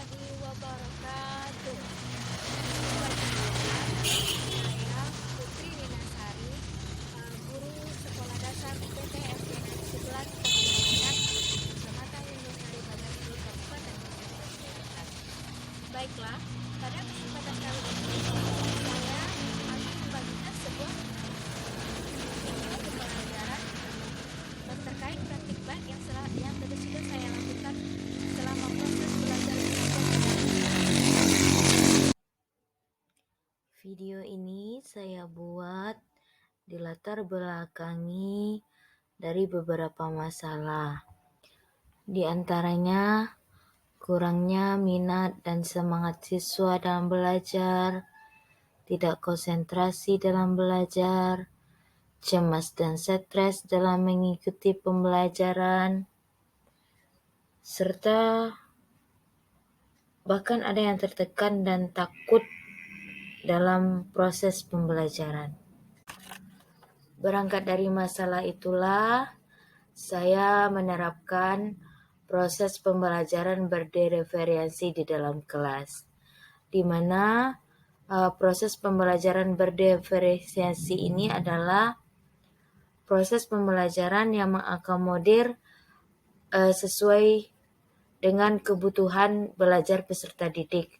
warahmatullahi wabarakatuh. Saya Putri Winasari, guru Sekolah Dasar PTS Negeri 11 Kecamatan Kecamatan Lindung Sari Bagaskul Kabupaten Bogor Selatan. Baiklah, pada kesempatan kali ini saya akan membagikan sebuah video pembelajaran terkait praktik baik yang tadi sudah saya lakukan selama proses belajar mengajar. Video ini saya buat di latar belakangi dari beberapa masalah. Di antaranya kurangnya minat dan semangat siswa dalam belajar, tidak konsentrasi dalam belajar, cemas dan stres dalam mengikuti pembelajaran, serta bahkan ada yang tertekan dan takut dalam proses pembelajaran. Berangkat dari masalah itulah, saya menerapkan proses pembelajaran berdiferensiasi di dalam kelas, di mana proses pembelajaran berdiferensiasi ini adalah proses pembelajaran yang mengakomodir sesuai dengan kebutuhan belajar peserta didik.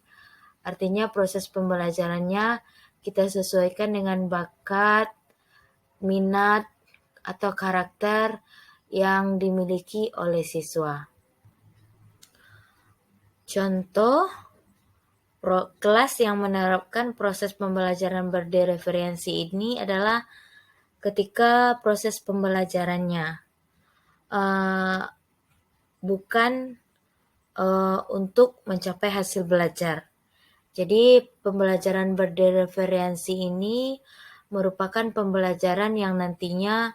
Artinya proses pembelajarannya kita sesuaikan dengan bakat, minat, atau karakter yang dimiliki oleh siswa. Contoh, kelas yang menerapkan proses pembelajaran berdiferensiasi ini adalah ketika proses pembelajarannya bukan untuk mencapai hasil belajar. Jadi pembelajaran berdiferensiasi ini merupakan pembelajaran yang nantinya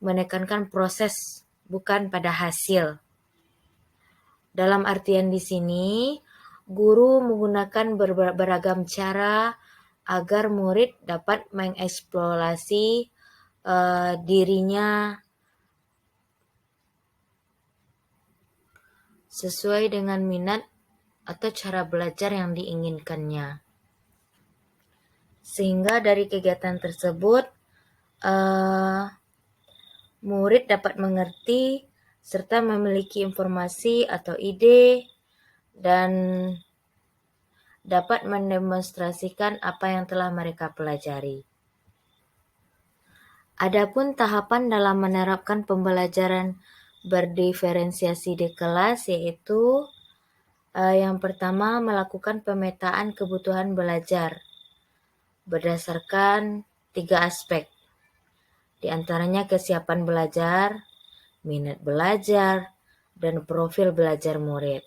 menekankan proses, bukan pada hasil. Dalam artian di sini, guru menggunakan beragam cara agar murid dapat mengeksplorasi dirinya sesuai dengan minat atau cara belajar yang diinginkannya. Sehingga dari kegiatan tersebut, murid dapat mengerti serta memiliki informasi atau ide dan dapat mendemonstrasikan apa yang telah mereka pelajari. Adapun tahapan dalam menerapkan pembelajaran berdiferensiasi di kelas yaitu yang pertama, melakukan pemetaan kebutuhan belajar berdasarkan 3 aspek. Di antaranya kesiapan belajar, minat belajar, dan profil belajar murid.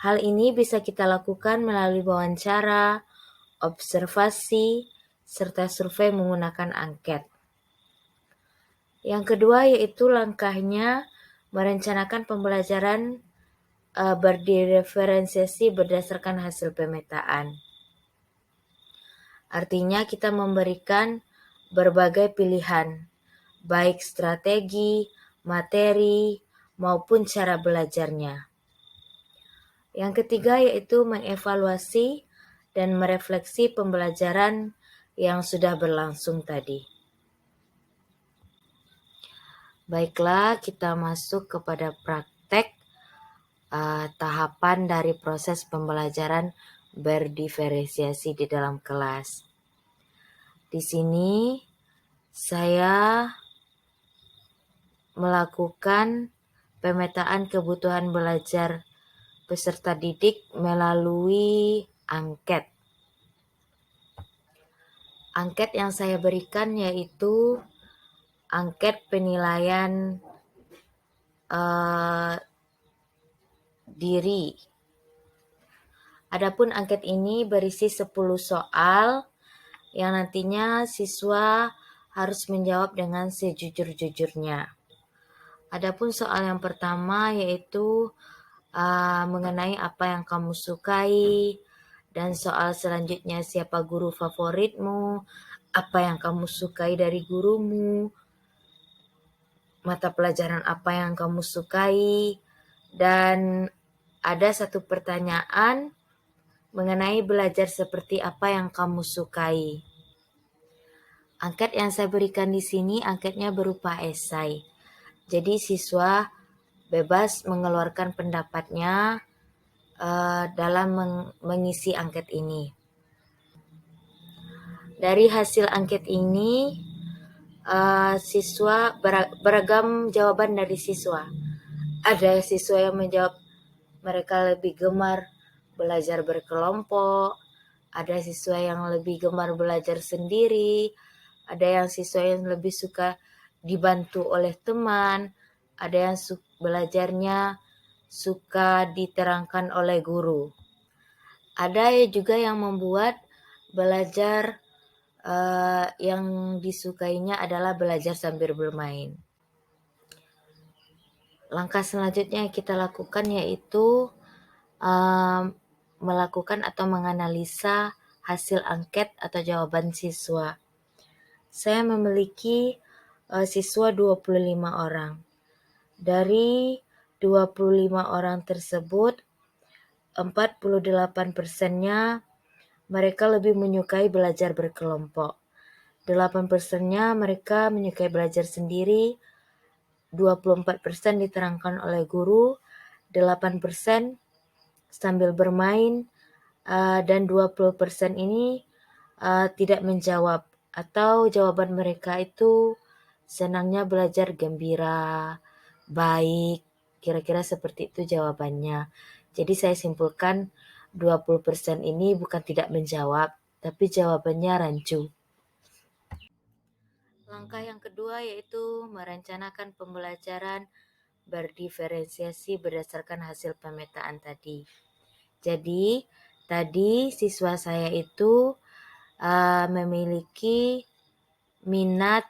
Hal ini bisa kita lakukan melalui wawancara, observasi, serta survei menggunakan angket. Yang kedua yaitu langkahnya merencanakan pembelajaran berdiferensiasi berdasarkan hasil pemetaan. Artinya kita memberikan berbagai pilihan, baik strategi, materi, maupun cara belajarnya. Yang ketiga yaitu mengevaluasi dan merefleksi pembelajaran yang sudah berlangsung tadi. Baiklah, kita masuk kepada praktek tahapan dari proses pembelajaran berdiferensiasi di dalam kelas. Di sini saya melakukan pemetaan kebutuhan belajar peserta didik melalui angket. Angket yang saya berikan yaitu angket penilaian diri. Adapun angket ini berisi 10 soal yang nantinya siswa harus menjawab dengan sejujur-jujurnya. Adapun soal yang pertama yaitu mengenai apa yang kamu sukai, dan soal selanjutnya siapa guru favoritmu, apa yang kamu sukai dari gurumu, mata pelajaran apa yang kamu sukai, dan ada satu pertanyaan mengenai belajar seperti apa yang kamu sukai. Angket yang saya berikan di sini angketnya berupa esai. Jadi siswa bebas mengeluarkan pendapatnya dalam mengisi angket ini. Dari hasil angket ini, siswa beragam jawaban dari siswa. Ada siswa yang menjawab mereka lebih gemar belajar berkelompok, ada siswa yang lebih gemar belajar sendiri, ada yang siswa yang lebih suka dibantu oleh teman, ada yang belajarnya suka diterangkan oleh guru. Ada juga yang membuat belajar yang disukainya adalah belajar sambil bermain. Langkah selanjutnya yang kita lakukan yaitu melakukan atau menganalisa hasil angket atau jawaban siswa. Saya memiliki siswa 25 orang. Dari 25 orang tersebut, 48%-nya mereka lebih menyukai belajar berkelompok. 8%-nya mereka menyukai belajar sendiri, 24% diterangkan oleh guru, 8% sambil bermain, dan 20% ini tidak menjawab, atau jawaban mereka itu senangnya belajar gembira, baik, kira-kira seperti itu jawabannya. Jadi saya simpulkan 20% ini bukan tidak menjawab, tapi jawabannya rancu. Langkah yang kedua yaitu merencanakan pembelajaran berdiferensiasi berdasarkan hasil pemetaan tadi. Jadi, tadi siswa saya itu memiliki minat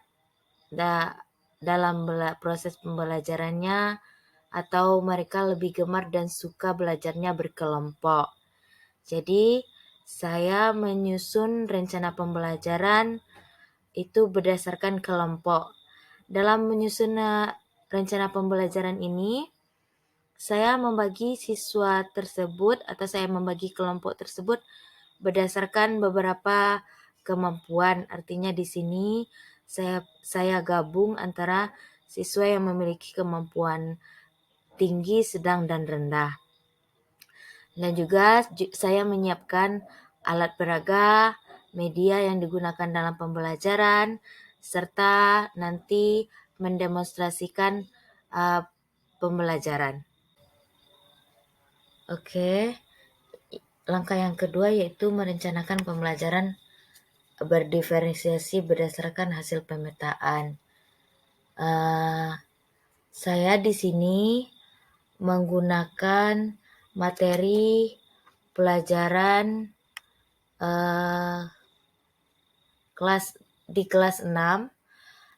dalam proses pembelajarannya, atau mereka lebih gemar dan suka belajarnya berkelompok. Jadi, saya menyusun rencana pembelajaran itu berdasarkan kelompok. Dalam menyusun rencana pembelajaran ini, saya membagi siswa tersebut atau saya membagi kelompok tersebut berdasarkan beberapa kemampuan. Artinya di sini saya gabung antara siswa yang memiliki kemampuan tinggi, sedang, dan rendah. Dan juga saya menyiapkan alat peraga, media yang digunakan dalam pembelajaran, serta nanti mendemonstrasikan pembelajaran. Oke, langkah yang kedua yaitu merencanakan pembelajaran berdiferensiasi berdasarkan hasil pemetaan. Saya di sini menggunakan materi pelajaran kelas 6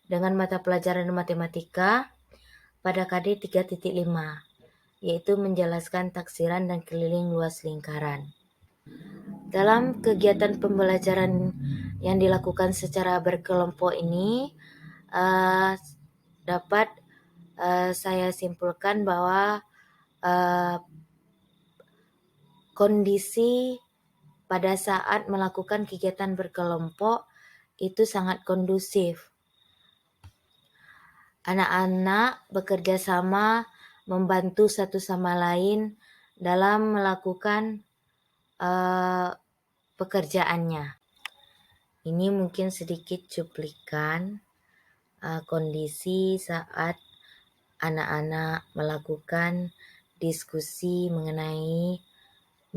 dengan mata pelajaran matematika pada KD 3.5, yaitu menjelaskan taksiran dan keliling luas lingkaran. Dalam kegiatan pembelajaran yang dilakukan secara berkelompok ini, dapat saya simpulkan bahwa kondisi pada saat melakukan kegiatan berkelompok itu sangat kondusif. Anak-anak bekerja sama, membantu satu sama lain dalam melakukan pekerjaannya. Ini mungkin sedikit cuplikan kondisi saat anak-anak melakukan diskusi mengenai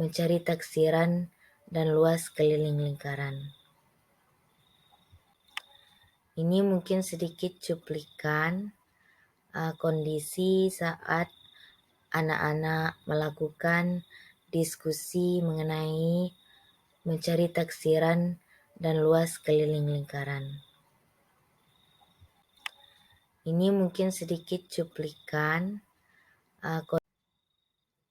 mencari taksiran dan luas keliling lingkaran. Ini mungkin sedikit cuplikan kondisi saat anak-anak melakukan diskusi mengenai mencari taksiran dan luas keliling lingkaran. Ini mungkin sedikit cuplikan.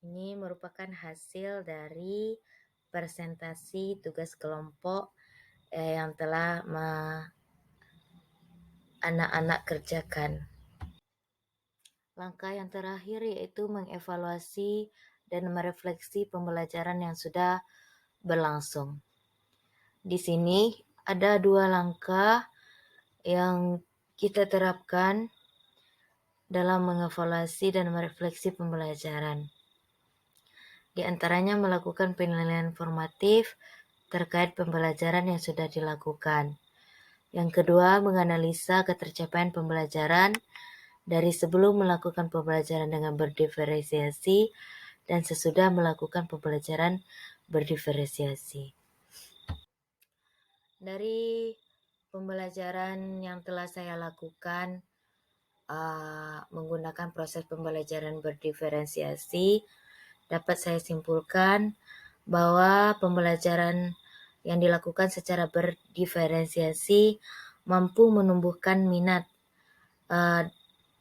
Ini merupakan hasil dari presentasi tugas kelompok yang telah anak-anak kerjakan. Langkah yang terakhir yaitu mengevaluasi dan merefleksi pembelajaran yang sudah berlangsung. Di sini ada 2 langkah yang kita terapkan dalam mengevaluasi dan merefleksi pembelajaran. Di antaranya melakukan penilaian formatif terkait pembelajaran yang sudah dilakukan. Yang kedua, menganalisa ketercapaian pembelajaran dari sebelum melakukan pembelajaran dengan berdiferensiasi dan sesudah melakukan pembelajaran berdiferensiasi. Dari pembelajaran yang telah saya lakukan menggunakan proses pembelajaran berdiferensiasi, dapat saya simpulkan bahwa pembelajaran yang dilakukan secara berdiferensiasi mampu menumbuhkan minat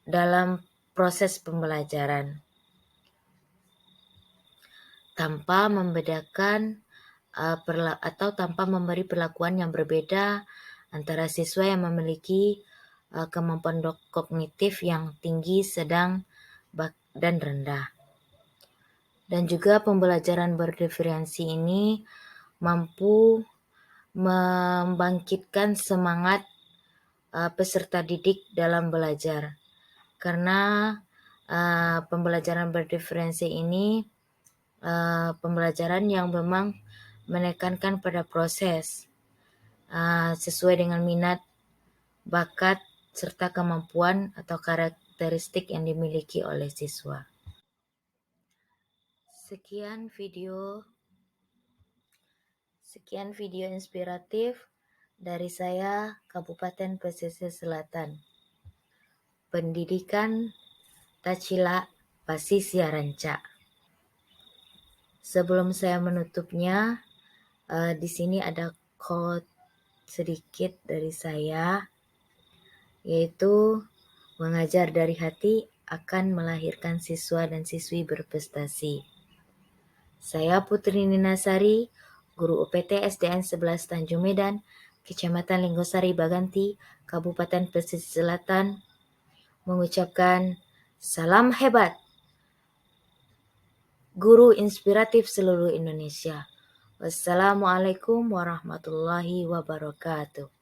dalam proses pembelajaran tanpa membedakan atau tanpa memberi perlakuan yang berbeda antara siswa yang memiliki kemampuan kognitif yang tinggi, sedang, dan rendah. Dan juga pembelajaran berdiferensi ini mampu membangkitkan semangat peserta didik dalam belajar. Karena pembelajaran berdiferensi ini pembelajaran yang memang menekankan pada proses sesuai dengan minat, bakat, serta kemampuan atau karakteristik yang dimiliki oleh siswa. Sekian video inspiratif dari saya, Kabupaten Pesisir Selatan. Pendidikan Tacila Pasisya Ranca. Sebelum saya menutupnya, di sini ada quote sedikit dari saya, yaitu mengajar dari hati akan melahirkan siswa dan siswi berprestasi. Saya Putri Ninasari, Guru UPT SDN 11 Tanjung Medan, Kecamatan Linggosari Baganti, Kabupaten Pesisir Selatan, mengucapkan salam hebat, guru inspiratif seluruh Indonesia. Wassalamualaikum warahmatullahi wabarakatuh.